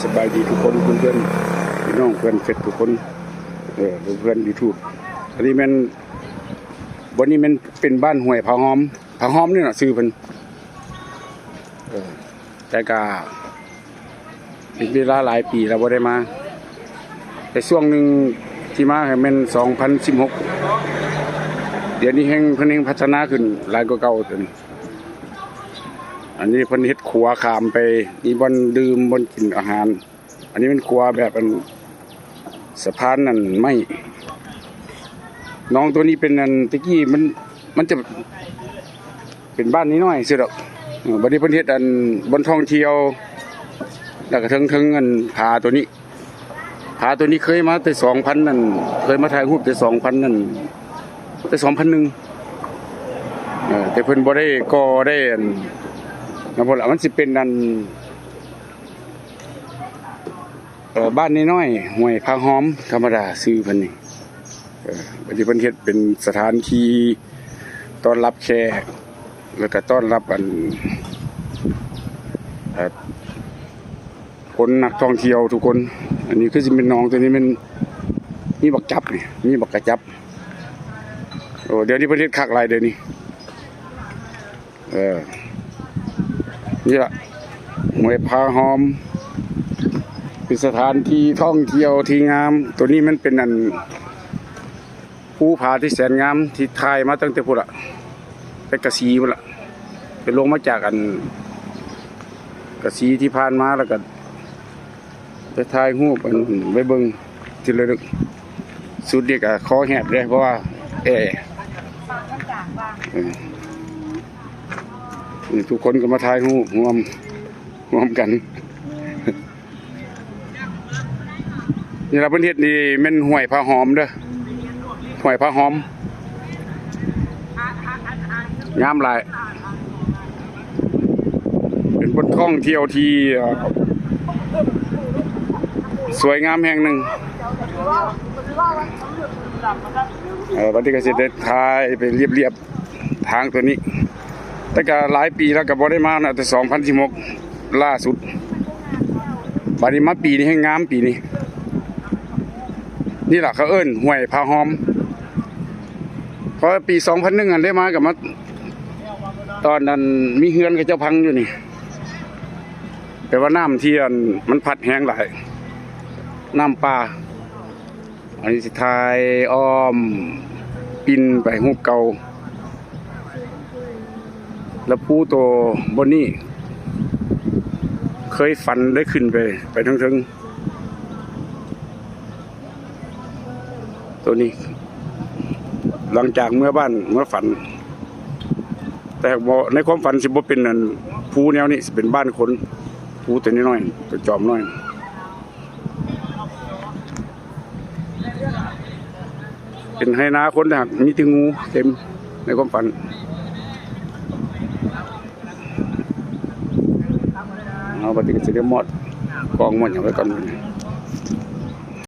สบายดีทุกคนเพื่อนพี่น้องเพื่อนเฟซทุกคนเพื่อนยูทูบอันนี้มันวันนี้มันเป็นบ้านห้วยผาหอมนี่น่ะซื้อเป็นแต่ก็เป็นเวลาหลายปีแล้วบ่ได้มาแต่ช่วงหนึ่งที่มาให้มัน2016เดี๋ยวนี้เพิ่นพัฒนาขึ้นหลายกว่าเก่าตัวนี้อันนี้เพิ่นเฮ็ดครัวขามไปมีบ่อนดื่มบ่อนกินอาหารอันนี้เป็นครัวแบบอันสะพานนั่นไม่น้องตัวนี้เป็นอันตะกี้มันจะเป็นบ้านน้อยๆซื่อดอกบัดนี้เพิ่นเฮ็ดอันบนท่องเที่ยวแล้วก็ถึงอันผาตัวนี้เคยมาแต่2000นั่นเคยมาถ่ายรูปแต่2000นั่นแต่2001แต่เพิ่นบ่ได้ก่อได้อันนะบ่ล่ะมันสิเป็นอันบ้านน้อยๆห้วยผาหอมธรรมดาชื่อเพิ่นนี่บัดนี้เพิ่นเฮ็ดเป็นสถานที่ต้อนรับแขกแล้วก็ต้อนรับอันคนนักท่องเที่ยวทุกคนอันนี้คือสิเป็นน้องตัวนี้มันมีบักจับนี่มีบักกระจับโอ้เดี๋ยวนี้ประเทศคักหลายเดี๋ยวนี้นี่ล่ะห้วยผาหอมเป็นสถานที่ท่องเที่ยวที่งามตัวนี้มันเป็นอันภูผาที่แสนงามที่ถ่ายมาตั้งแต่พุ่นล่ะไปกระสีพุ่นล่ะไปลงมาจากอันกระสีที่ผ่านมาแล้วก็ไปถ่ายรูปอันไปเบิ่งทีละนึกสุดเด็กอ่ะคอแหบเลยเพราะว่าทุกคนก็มาถ่ายรูปร่วมกันนี่ละประเทศนี่มันห้วยผาหอมเด้อห้วยผาหอมงามหลายเป็นบนท่องเที่ยวที่สวยงามแห่งหนึ่งวันที่เกษตรไทยไปเรียบทางตัวนี้แต่ก็หลายปีแล้วก็บ่ได้มานะแต่2016ล่าสุดบัดนี้มาปีนี้ให้งามปีนี้นี่ล่ะเขาเอิ้นห้วยผาหอมเพราะปี2001อันได้มากับมาตอนนั้นมีเฮือนกับเจ้าพังอยู่นี่แต่ว่าน้ำที่มันพัดแห้งหลายน้ำป่าอันนี้สิทายอ้อมปินไปหูเก่าแล้วผู้ตัวบนนี้เคยฝันได้ขึ้นไปถึงตัวนี้หลังจากเมื่อฝันแต่ในความฝันสิบ่เป็นนั่นภูแนวนี้สิเป็นบ้านคนภูแต่น้อยๆตัวจอมน้อยเป็นให้นาคนหักมีที่งูเต็มในความฝันเอาปฏิกิริยาหมดกองหมดอย่างไรก่อน